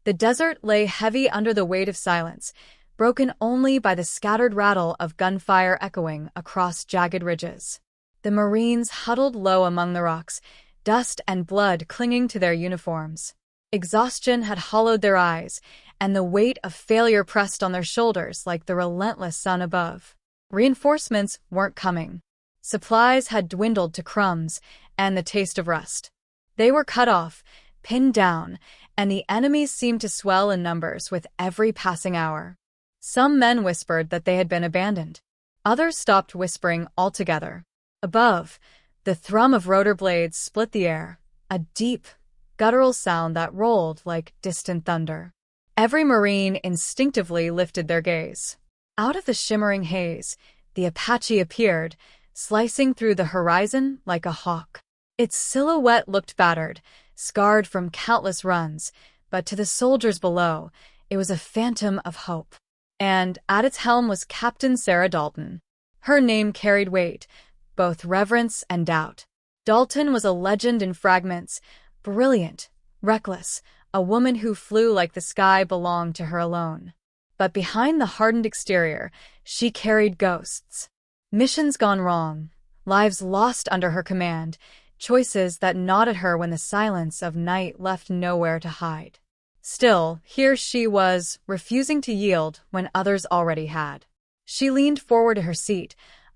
The desert lay heavy under the weight of silence, broken only by the scattered rattle of gunfire echoing across jagged ridges. The Marines huddled low among the rocks, dust and blood clinging to their uniforms. Exhaustion had hollowed their eyes, and the weight of failure pressed on their shoulders like the relentless sun above. Reinforcements weren't coming. Supplies had dwindled to crumbs and the taste of rust. They were cut off, pinned down, and the enemies seemed to swell in numbers with every passing hour. Some men whispered that they had been abandoned. Others stopped whispering altogether. Above, the thrum of rotor blades split the air, a deep, guttural sound that rolled like distant thunder. Every Marine instinctively lifted their gaze. Out of the shimmering haze, the Apache appeared, slicing through the horizon like a hawk. Its silhouette looked battered, scarred from countless runs, but to the soldiers below, it was a phantom of hope. And at its helm was Captain Sarah Dalton. Her name carried weight, both reverence and doubt. Dalton was a legend in fragments, brilliant, reckless, a woman who flew like the sky belonged to her alone. But behind the hardened exterior, she carried ghosts. Missions gone wrong, lives lost under her command, choices that gnawed at her when the silence of night left nowhere to hide. Still, here she was, refusing to yield when others already had. She leaned forward to her seat,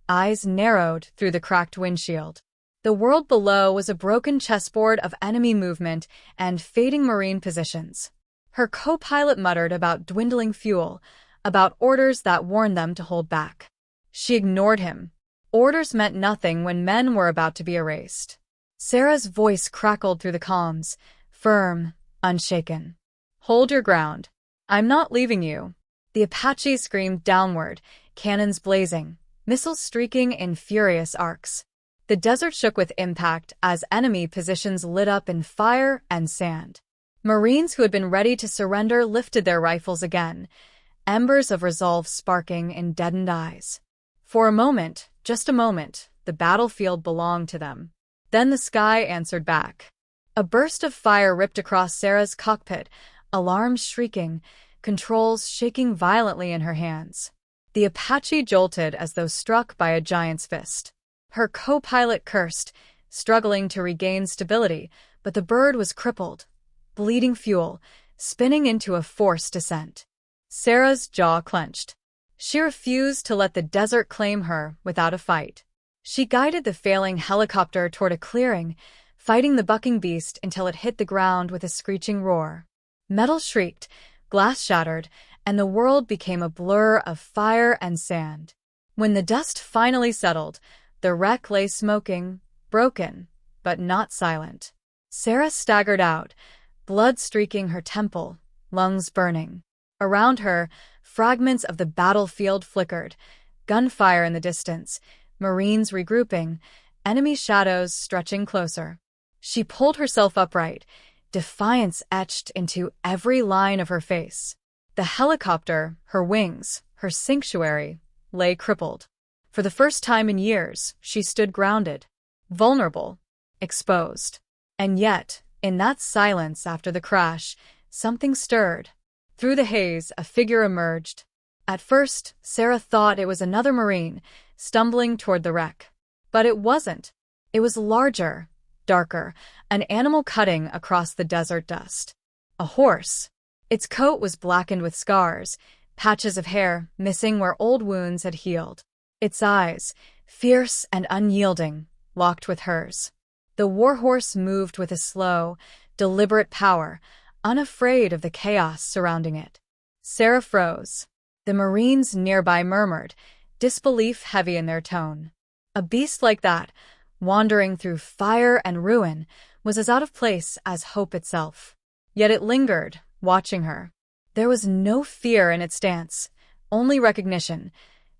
eyes narrowed through the cracked windshield. The world below was a broken chessboard of enemy movement and fading Marine positions. Her co-pilot muttered about dwindling fuel, about orders that warned them to hold back. She ignored him. Orders meant nothing when men were about to be erased. Sarah's voice crackled through the comms, firm, unshaken. "Hold your ground. I'm not leaving you." The Apache screamed downward, cannons blazing, missiles streaking in furious arcs. The desert shook with impact as enemy positions lit up in fire and sand. Marines who had been ready to surrender lifted their rifles again, embers of resolve sparking in deadened eyes. For a moment, just a moment, the battlefield belonged to them. Then the sky answered back. A burst of fire ripped across Sarah's cockpit, alarms shrieking, controls shaking violently in her hands. The Apache jolted as though struck by a giant's fist. Her co-pilot cursed, struggling to regain stability, but the bird was crippled, bleeding fuel, spinning into a forced descent. Sarah's jaw clenched. She refused to let the desert claim her without a fight. She guided the failing helicopter toward a clearing, fighting the bucking beast until it hit the ground with a screeching roar. Metal shrieked, glass shattered, and the world became a blur of fire and sand. When the dust finally settled, the wreck lay smoking, broken, but not silent. Sarah staggered out, blood streaking her temple, lungs burning. Around her, fragments of the battlefield flickered, gunfire in the distance, Marines regrouping, enemy shadows stretching closer. She pulled herself upright, defiance etched into every line of her face. The helicopter, her wings, her sanctuary, lay crippled. For the first time in years, she stood grounded, vulnerable, exposed. And yet, in that silence after the crash, something stirred. Through the haze, a figure emerged. At first, Sarah thought it was another Marine, stumbling toward the wreck. But it wasn't. It was larger, darker, an animal cutting across the desert dust. A horse. Its coat was blackened with scars, patches of hair missing where old wounds had healed. Its eyes, fierce and unyielding, locked with hers. The warhorse moved with a slow, deliberate power, unafraid of the chaos surrounding it. Sarah froze. The Marines nearby murmured, disbelief heavy in their tone. A beast like that, wandering through fire and ruin, was as out of place as hope itself. Yet it lingered, watching her. There was no fear in its stance, only recognition.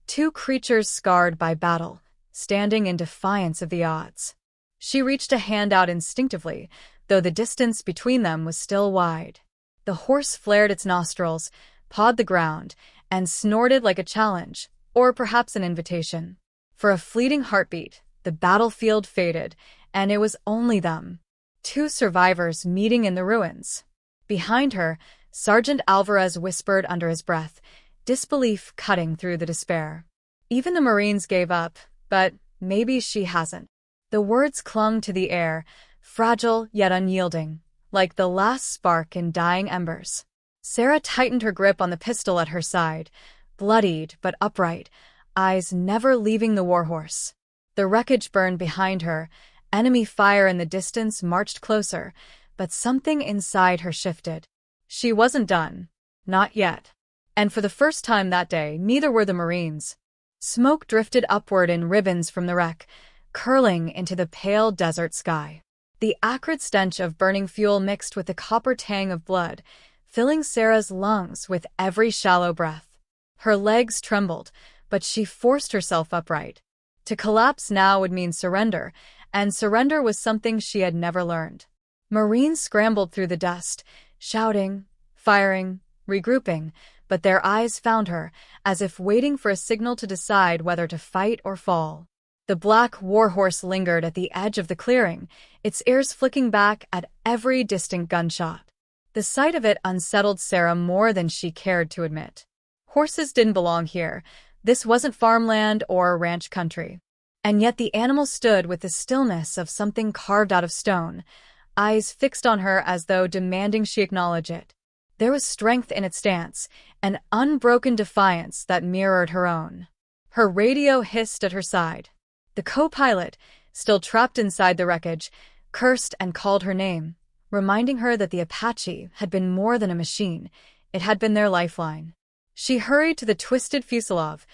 Two creatures scarred by battle, standing in defiance of the odds. She reached a hand out instinctively, though the distance between them was still wide. The horse flared its nostrils, pawed the ground, and snorted like a challenge, or perhaps an invitation. For a fleeting heartbeat, the battlefield faded, and it was only them. Two survivors meeting in the ruins. Behind her, Sergeant Alvarez whispered under his breath, disbelief cutting through the despair. Even the Marines gave up, but maybe she hasn't. The words clung to the air, fragile yet unyielding, like the last spark in dying embers. Sarah tightened her grip on the pistol at her side, bloodied but upright, eyes never leaving the warhorse. The wreckage burned behind her, enemy fire in the distance marched closer, but something inside her shifted. She wasn't done. Not yet. And for the first time that day, neither were the Marines. Smoke drifted upward in ribbons from the wreck, curling into the pale desert sky. The acrid stench of burning fuel mixed with the copper tang of blood, filling Sarah's lungs with every shallow breath. Her legs trembled, but she forced herself upright. To collapse now would mean surrender, and surrender was something she had never learned. Marines scrambled through the dust, shouting, firing, regrouping, but their eyes found her, as if waiting for a signal to decide whether to fight or fall. The black warhorse lingered at the edge of the clearing, its ears flicking back at every distant gunshot. The sight of it unsettled Sarah more than she cared to admit. Horses didn't belong here. This wasn't farmland or ranch country. And yet the animal stood with the stillness of something carved out of stone, eyes fixed on her as though demanding she acknowledge it. There was strength in its stance, an unbroken defiance that mirrored her own. Her radio hissed at her side. The co-pilot, still trapped inside the wreckage, cursed and called her name, reminding her that the Apache had been more than a machine. It had been their lifeline. She hurried to the twisted fuselage,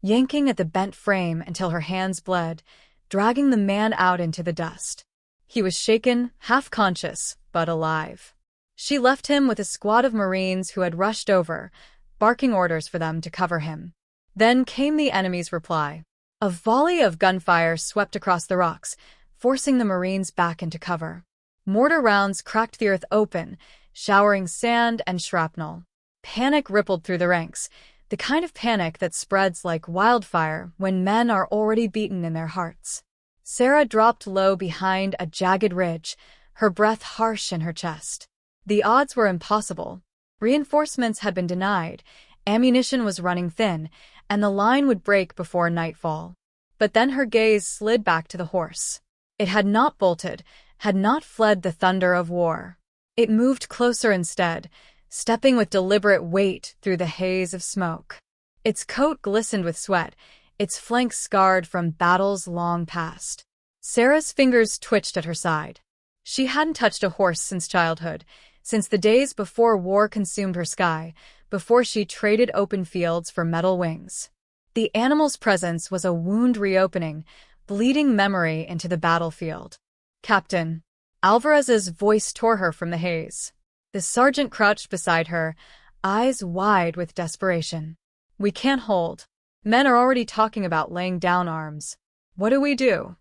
yanking at the bent frame until her hands bled, dragging the man out into the dust. He was shaken, half-conscious, but alive. She left him with a squad of Marines who had rushed over, barking orders for them to cover him. Then came the enemy's reply. A volley of gunfire swept across the rocks, forcing the Marines back into cover. Mortar rounds cracked the earth open, showering sand and shrapnel. Panic rippled through the ranks, the kind of panic that spreads like wildfire when men are already beaten in their hearts. Sarah dropped low behind a jagged ridge, her breath harsh in her chest. The odds were impossible. Reinforcements had been denied, ammunition was running thin, and the line would break before nightfall. But then her gaze slid back to the horse. It had not bolted, had not fled the thunder of war. It moved closer instead, stepping with deliberate weight through the haze of smoke. Its coat glistened with sweat, its flanks scarred from battles long past. Sarah's fingers twitched at her side. She hadn't touched a horse since childhood, since the days before war consumed her sky, before she traded open fields for metal wings. The animal's presence was a wound reopening, bleeding memory into the battlefield. "Captain." Alvarez's voice tore her from the haze. The sergeant crouched beside her, eyes wide with desperation. "We can't hold. Men are already talking about laying down arms. What do we do?"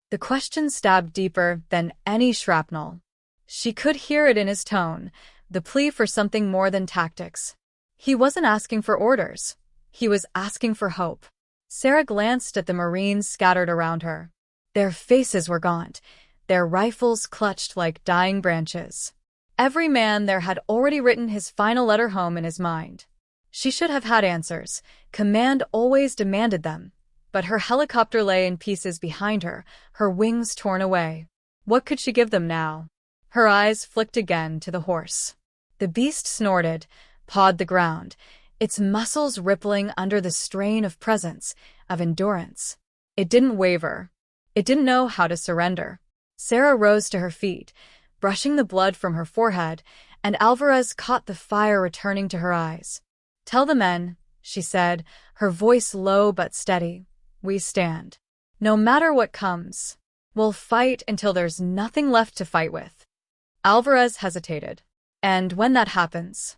The question stabbed deeper than any shrapnel. She could hear it in his tone, the plea for something more than tactics. He wasn't asking for orders. He was asking for hope. Sarah glanced at the Marines scattered around her. Their faces were gaunt, their rifles clutched like dying branches. Every man there had already written his final letter home in his mind. She should have had answers. Command always demanded them. But her helicopter lay in pieces behind her, her wings torn away. What could she give them now? Her eyes flicked again to the horse. The beast snorted, pawed the ground, its muscles rippling under the strain of presence, of endurance. It didn't waver. It didn't know how to surrender. Sarah rose to her feet, brushing the blood from her forehead, and Alvarez caught the fire returning to her eyes. "Tell the men," she said, her voice low but steady. "We stand. No matter what comes. We'll fight until there's nothing left to fight with." Alvarez hesitated. "And when that happens?"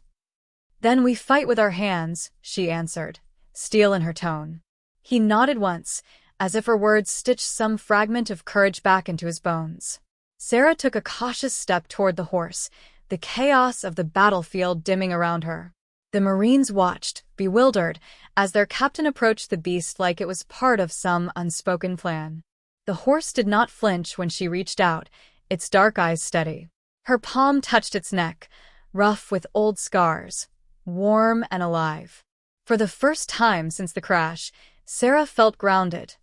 "Then we fight with our hands," she answered, steel in her tone. He nodded once, as if her words stitched some fragment of courage back into his bones. Sarah took a cautious step toward the horse, the chaos of the battlefield dimming around her. The Marines watched, bewildered, as their captain approached the beast like it was part of some unspoken plan. The horse did not flinch when she reached out, its dark eyes steady. Her palm touched its neck, rough with old scars, warm and alive. For the first time since the crash, Sarah felt grounded.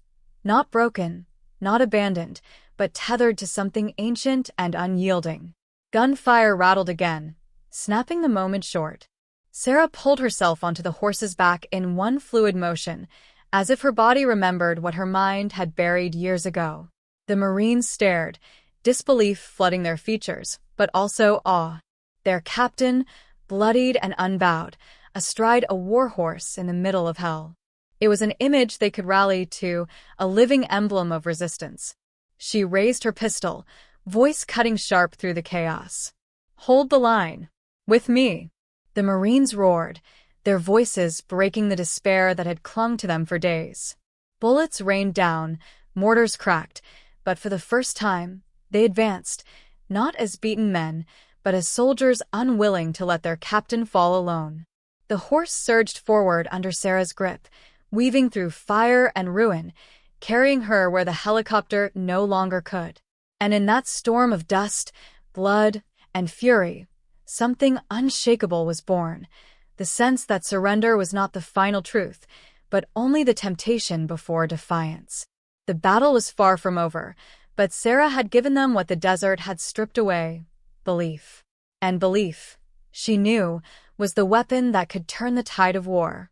Not broken, not abandoned, but tethered to something ancient and unyielding. Gunfire rattled again, snapping the moment short. Sarah pulled herself onto the horse's back in one fluid motion, as if her body remembered what her mind had buried years ago. The Marines stared, disbelief flooding their features, but also awe. Their captain, bloodied and unbowed, astride a war horse in the middle of hell. It was an image they could rally to, a living emblem of resistance. She raised her pistol, voice cutting sharp through the chaos. "Hold the line. With me." The Marines roared, their voices breaking the despair that had clung to them for days. Bullets rained down, mortars cracked, but for the first time, they advanced, not as beaten men, but as soldiers unwilling to let their captain fall alone. The horse surged forward under Sarah's grip, weaving through fire and ruin, carrying her where the helicopter no longer could. And in that storm of dust, blood, and fury, something unshakable was born, the sense that surrender was not the final truth, but only the temptation before defiance. The battle was far from over, but Sarah had given them what the desert had stripped away: belief. And belief, she knew, was the weapon that could turn the tide of war.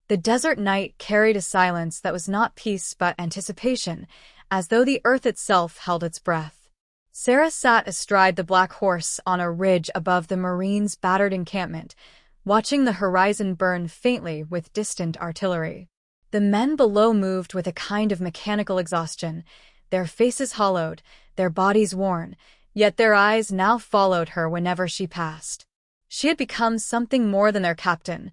The desert night carried a silence that was not peace but anticipation, as though the earth itself held its breath. Sarah sat astride the black horse on a ridge above the Marines' battered encampment, watching the horizon burn faintly with distant artillery. The men below moved with a kind of mechanical exhaustion, their faces hollowed, their bodies worn, yet their eyes now followed her whenever she passed. She had become something more than their captain.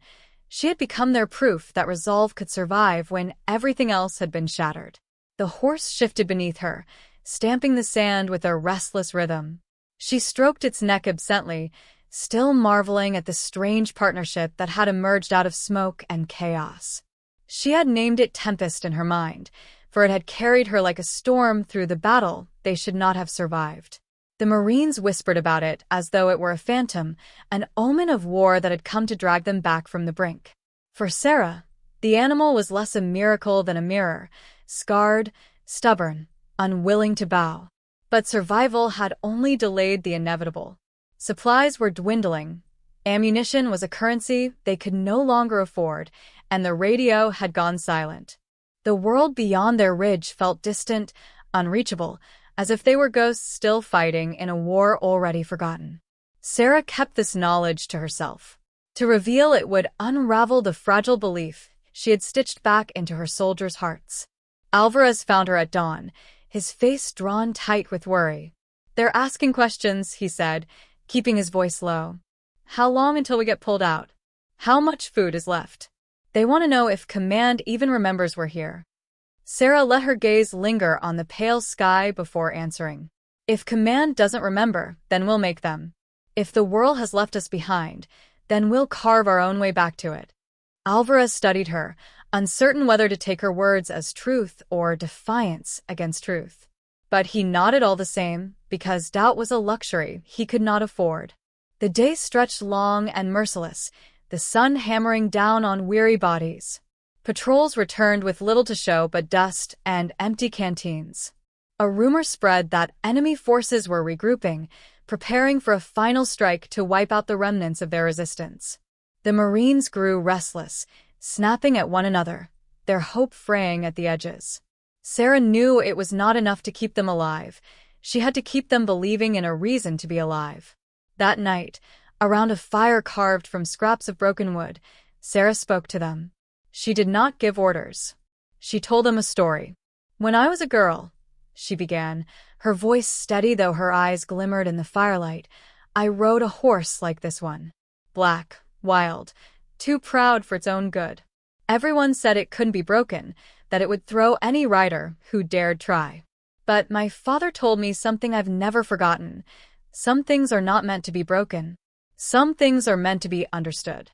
She had become their proof that resolve could survive when everything else had been shattered. The horse shifted beneath her, stamping the sand with a restless rhythm. She stroked its neck absently, still marveling at the strange partnership that had emerged out of smoke and chaos. She had named it Tempest in her mind, for it had carried her like a storm through the battle they should not have survived. The Marines whispered about it as though it were a phantom, an omen of war that had come to drag them back from the brink. For Sarah, the animal was less a miracle than a mirror, scarred, stubborn, unwilling to bow. But survival had only delayed the inevitable. Supplies were dwindling, ammunition was a currency they could no longer afford, and the radio had gone silent. The world beyond their ridge felt distant, unreachable, as if they were ghosts still fighting in a war already forgotten. Sarah kept this knowledge to herself. To reveal it would unravel the fragile belief she had stitched back into her soldiers' hearts. Alvarez found her at dawn, his face drawn tight with worry. "They're asking questions," he said, keeping his voice low. "How long until we get pulled out? How much food is left? They want to know if command even remembers we're here." Sarah let her gaze linger on the pale sky before answering. "If command doesn't remember, then we'll make them. If the world has left us behind, then we'll carve our own way back to it." Alvarez studied her, uncertain whether to take her words as truth or defiance against truth. But he nodded all the same, because doubt was a luxury he could not afford. The day stretched long and merciless, the sun hammering down on weary bodies. Patrols returned with little to show but dust and empty canteens. A rumor spread that enemy forces were regrouping, preparing for a final strike to wipe out the remnants of their resistance. The Marines grew restless, snapping at one another, their hope fraying at the edges. Sarah knew it was not enough to keep them alive. She had to keep them believing in a reason to be alive. That night, around a fire carved from scraps of broken wood, Sarah spoke to them. She did not give orders. She told them a story. "When I was a girl," she began, her voice steady though her eyes glimmered in the firelight, "I rode a horse like this one. Black, wild, too proud for its own good. Everyone said it couldn't be broken, that it would throw any rider who dared try. But my father told me something I've never forgotten. Some things are not meant to be broken. Some things are meant to be understood."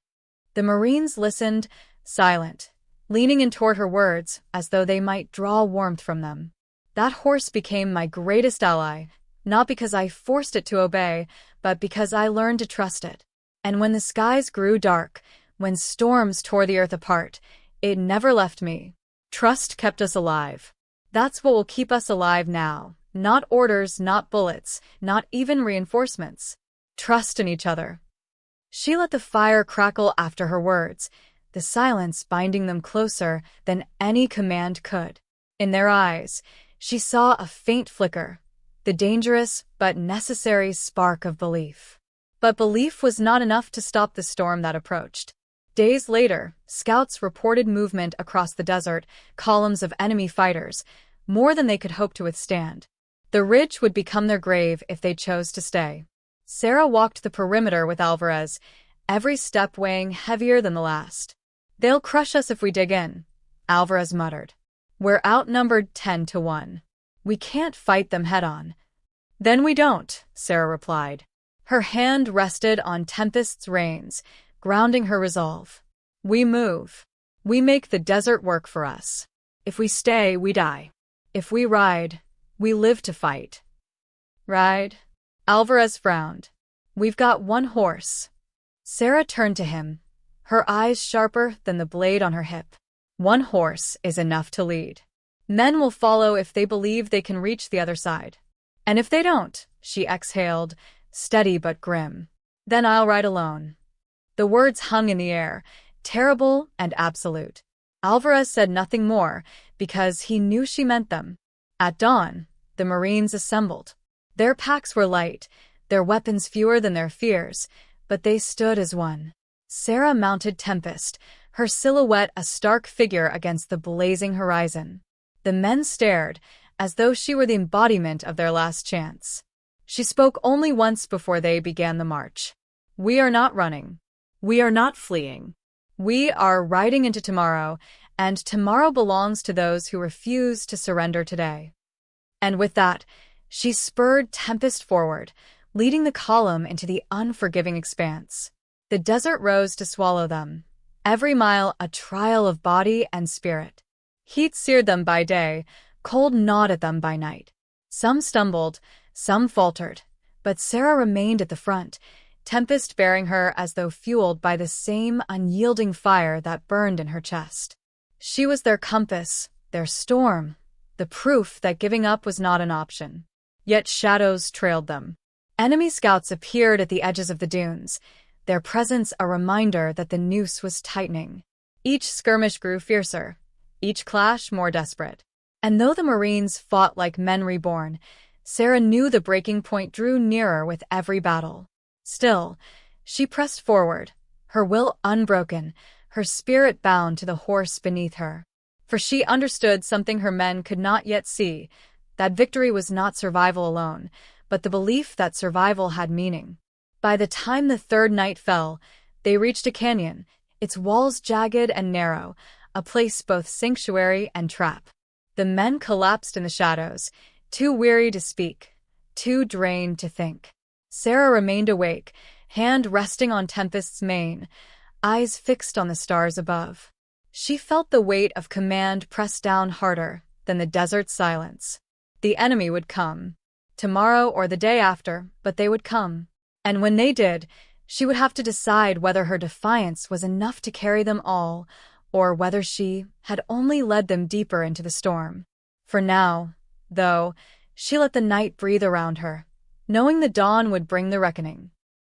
The Marines listened, silent, leaning in toward her words as though they might draw warmth from them. "That horse became my greatest ally, not because I forced it to obey, but because I learned to trust it. And when the skies grew dark, when storms tore the earth apart, it never left me. Trust kept us alive. That's what will keep us alive now. Not orders, not bullets, not even reinforcements. Trust in each other. She let the fire crackle after her words, the silence binding them closer than any command could. In their eyes, she saw a faint flicker, the dangerous but necessary spark of belief. But belief was not enough to stop the storm that approached. Days later, scouts reported movement across the desert, columns of enemy fighters, more than they could hope to withstand. The ridge would become their grave if they chose to stay. Sarah walked the perimeter with Alvarez, every step weighing heavier than the last. "They'll crush us if we dig in," Alvarez muttered. "We're outnumbered 10-1. We can't fight them head-on." "Then we don't," Sarah replied. Her hand rested on Tempest's reins, grounding her resolve. "We move. We make the desert work for us. If we stay, we die. If we ride, we live to fight." "Ride?" Alvarez frowned. "We've got one horse." Sarah turned to him, her eyes sharper than the blade on her hip. "One horse is enough to lead. Men will follow if they believe they can reach the other side. And if they don't," she exhaled, steady but grim, "then I'll ride alone." The words hung in the air, terrible and absolute. Alvarez said nothing more, because he knew she meant them. At dawn, the Marines assembled. Their packs were light, their weapons fewer than their fears, but they stood as one. Sarah mounted Tempest, her silhouette a stark figure against the blazing horizon. The men stared, as though she were the embodiment of their last chance. She spoke only once before they began the march. "We are not running. We are not fleeing. We are riding into tomorrow, and tomorrow belongs to those who refuse to surrender today." And with that, she spurred Tempest forward, leading the column into the unforgiving expanse. The desert rose to swallow them, every mile a trial of body and spirit. Heat seared them by day, cold gnawed at them by night. Some stumbled, some faltered, but Sarah remained at the front, Tempest bearing her as though fueled by the same unyielding fire that burned in her chest. She was their compass, their storm, the proof that giving up was not an option. Yet shadows trailed them. Enemy scouts appeared at the edges of the dunes, their presence a reminder that the noose was tightening. Each skirmish grew fiercer, each clash more desperate. And though the Marines fought like men reborn, Sarah knew the breaking point drew nearer with every battle. Still, she pressed forward, her will unbroken, her spirit bound to the horse beneath her. For she understood something her men could not yet see, that victory was not survival alone, but the belief that survival had meaning. By the time the third night fell, they reached a canyon, its walls jagged and narrow, a place both sanctuary and trap. The men collapsed in the shadows, too weary to speak, too drained to think. Sarah remained awake, hand resting on Tempest's mane, eyes fixed on the stars above. She felt the weight of command press down harder than the desert silence. The enemy would come, tomorrow or the day after, but they would come. And when they did, she would have to decide whether her defiance was enough to carry them all, or whether she had only led them deeper into the storm. For now, though, she let the night breathe around her, knowing the dawn would bring the reckoning.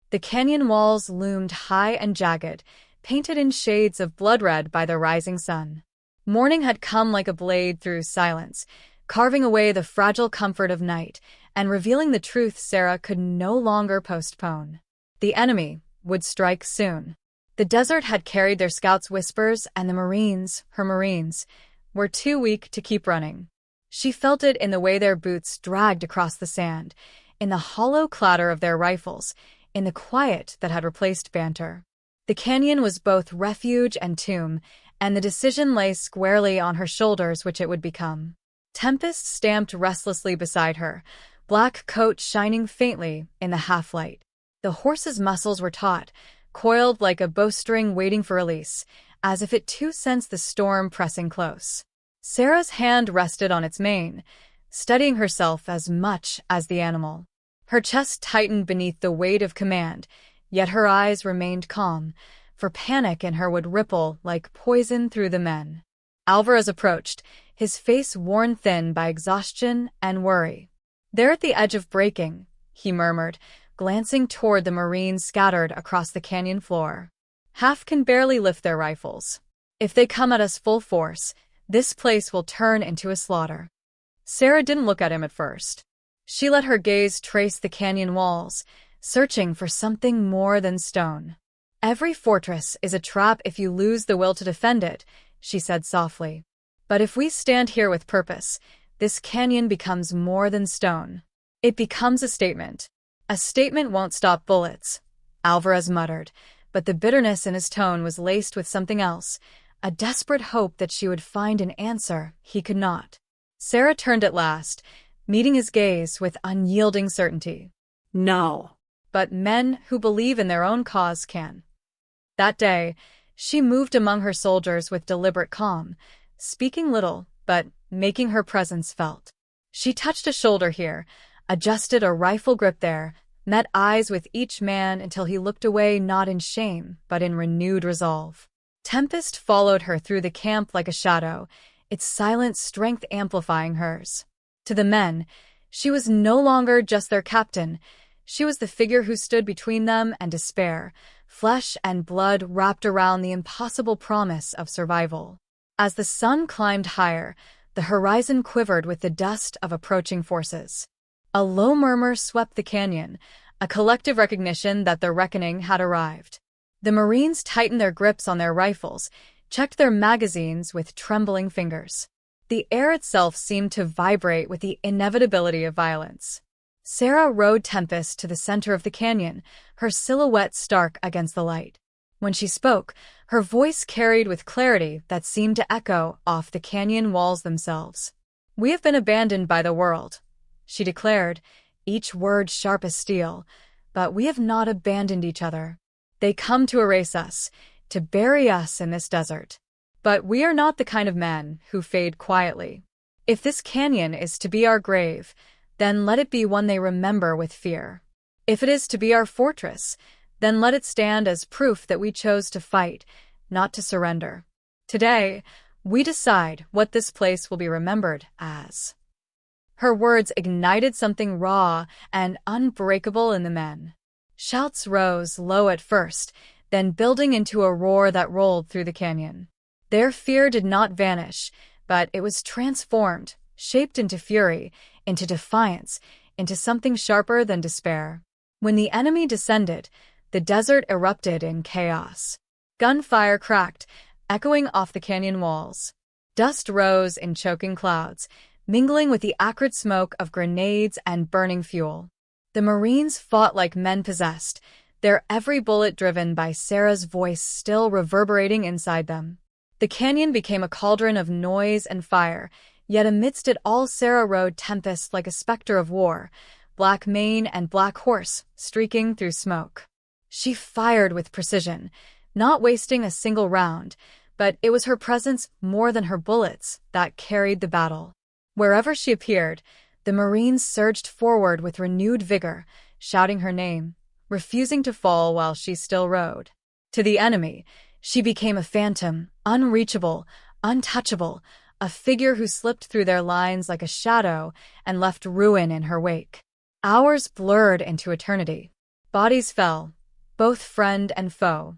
The canyon walls loomed high and jagged, painted in shades of blood red by the rising sun. Morning had come like a blade through silence, carving away the fragile comfort of night and revealing the truth Sarah could no longer postpone. The enemy would strike soon. The desert had carried their scouts' whispers, and the Marines, her Marines, were too weak to keep running. She felt it in the way their boots dragged across the sand, in the hollow clatter of their rifles, in the quiet that had replaced banter. The canyon was both refuge and tomb, and the decision lay squarely on her shoulders which it would become. Tempest stamped restlessly beside her, black coat shining faintly in the half-light. The horse's muscles were taut, coiled like a bowstring waiting for release, as if it too sensed the storm pressing close. Sarah's hand rested on its mane, steadying herself as much as the animal. Her chest tightened beneath the weight of command, Yet her eyes remained calm, for panic in her would ripple like poison through the men. Alvarez approached, his face worn thin by exhaustion and worry. "They're at the edge of breaking," he murmured, glancing toward the Marines scattered across the canyon floor. "Half can barely lift their rifles. If they come at us full force, this place will turn into a slaughter." Sarah didn't look at him at first. She let her gaze trace the canyon walls, searching for something more than stone. "Every fortress is a trap if you lose the will to defend it," she said softly. "But if we stand here with purpose, this canyon becomes more than stone. It becomes a statement." "A statement won't stop bullets," Alvarez muttered, but the bitterness in his tone was laced with something else, a desperate hope that she would find an answer he could not. Sarah turned at last, meeting his gaze with unyielding certainty. "No." "But men who believe in their own cause can." That day, she moved among her soldiers with deliberate calm, speaking little, but making her presence felt. She touched a shoulder here, adjusted a rifle grip there, met eyes with each man until he looked away not in shame, but in renewed resolve. Tempest followed her through the camp like a shadow, its silent strength amplifying hers. To the men, she was no longer just their captain. She was the figure who stood between them and despair, flesh and blood wrapped around the impossible promise of survival. As the sun climbed higher, the horizon quivered with the dust of approaching forces. A low murmur swept the canyon, a collective recognition that the reckoning had arrived. The Marines tightened their grips on their rifles, checked their magazines with trembling fingers. The air itself seemed to vibrate with the inevitability of violence. Sarah rode Tempest to the center of the canyon, her silhouette stark against the light. When she spoke, her voice carried with clarity that seemed to echo off the canyon walls themselves. "We have been abandoned by the world," she declared, each word sharp as steel, "but we have not abandoned each other. They come to erase us, to bury us in this desert. But we are not the kind of men who fade quietly. If this canyon is to be our grave, then let it be one they remember with fear. If it is to be our fortress, then let it stand as proof that we chose to fight, not to surrender. Today, we decide what this place will be remembered as." Her words ignited something raw and unbreakable in the men. Shouts rose, low at first, then building into a roar that rolled through the canyon. Their fear did not vanish, but it was transformed, shaped into fury, into defiance, into something sharper than despair. When the enemy descended, the desert erupted in chaos. Gunfire cracked, echoing off the canyon walls. Dust rose in choking clouds, mingling with the acrid smoke of grenades and burning fuel. The Marines fought like men possessed, their every bullet driven by Sarah's voice still reverberating inside them. The canyon became a cauldron of noise and fire, yet amidst it all Sarah rode Tempest like a specter of war, black mane and black horse streaking through smoke. She fired with precision, not wasting a single round, but it was her presence more than her bullets that carried the battle. Wherever she appeared, the Marines surged forward with renewed vigor, shouting her name, refusing to fall while she still rode. To the enemy, she became a phantom, unreachable, untouchable, a figure who slipped through their lines like a shadow and left ruin in her wake. Hours blurred into eternity. Bodies fell, both friend and foe,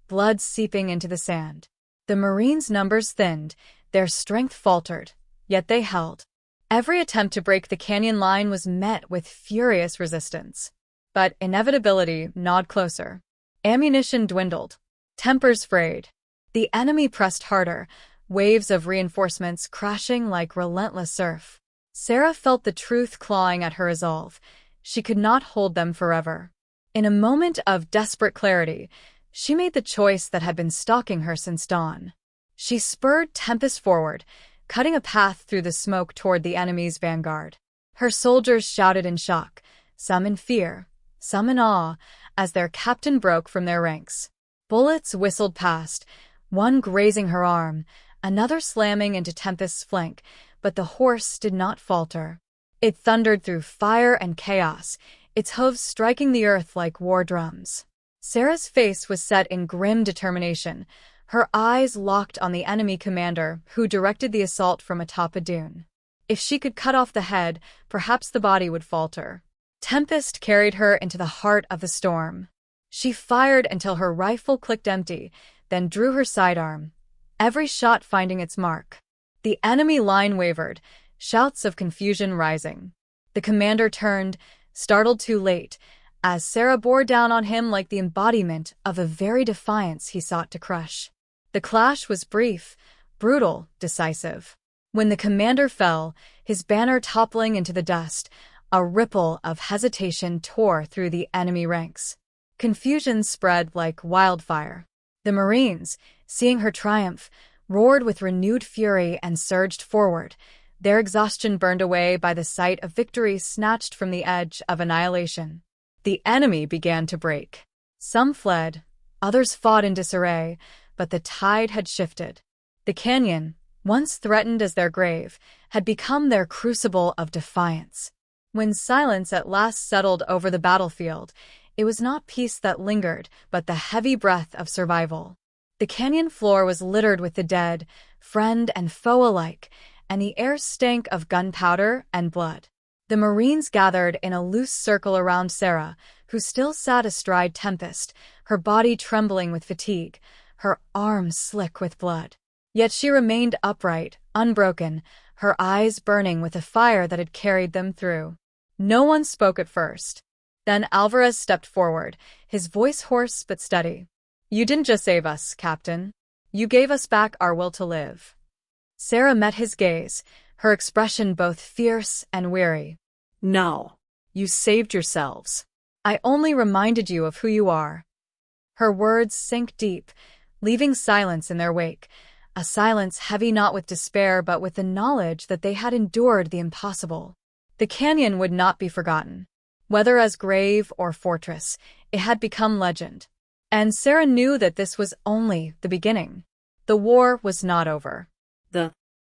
blood seeping into the sand. The Marines' numbers thinned, their strength faltered, yet they held. Every attempt to break the canyon line was met with furious resistance. But inevitability gnawed closer. Ammunition dwindled. Tempers frayed. The enemy pressed harder, waves of reinforcements crashing like relentless surf. Sarah felt the truth clawing at her resolve. She could not hold them forever. In a moment of desperate clarity, she made the choice that had been stalking her since dawn. She spurred Tempest forward, cutting a path through the smoke toward the enemy's vanguard. Her soldiers shouted in shock, some in fear, some in awe, as their captain broke from their ranks. Bullets whistled past, one grazing her arm, another slamming into Tempest's flank, but the horse did not falter. It thundered through fire and chaos, its hooves striking the earth like war drums. Sarah's face was set in grim determination, her eyes locked on the enemy commander who directed the assault from atop a dune. If she could cut off the head, perhaps the body would falter. Tempest carried her into the heart of the storm. She fired until her rifle clicked empty, then drew her sidearm, every shot finding its mark. The enemy line wavered, shouts of confusion rising. The commander turned, startled too late, as Sarah bore down on him like the embodiment of the very defiance he sought to crush. The clash was brief, brutal, decisive. When the commander fell, his banner toppling into the dust, a ripple of hesitation tore through the enemy ranks. Confusion spread like wildfire. The Marines, seeing her triumph, roared with renewed fury and surged forward, their exhaustion burned away by the sight of victory snatched from the edge of annihilation. The enemy began to break. Some fled, others fought in disarray, but the tide had shifted. The canyon, once threatened as their grave, had become their crucible of defiance. When silence at last settled over the battlefield, it was not peace that lingered, but the heavy breath of survival. The canyon floor was littered with the dead, friend and foe alike, and the air stank of gunpowder and blood. The Marines gathered in a loose circle around Sarah, who still sat astride Tempest, her body trembling with fatigue, her arms slick with blood. Yet she remained upright, unbroken, her eyes burning with the fire that had carried them through. No one spoke at first. Then Alvarez stepped forward, his voice hoarse but steady. "You didn't just save us, Captain. You gave us back our will to live." Sarah met his gaze, her expression both fierce and weary. "No. You saved yourselves." "I only reminded you of who you are." Her words sank deep, leaving silence in their wake, a silence heavy not with despair but with the knowledge that they had endured the impossible. The canyon would not be forgotten. Whether as grave or fortress, it had become legend. And Sarah knew that this was only the beginning. The war was not over. The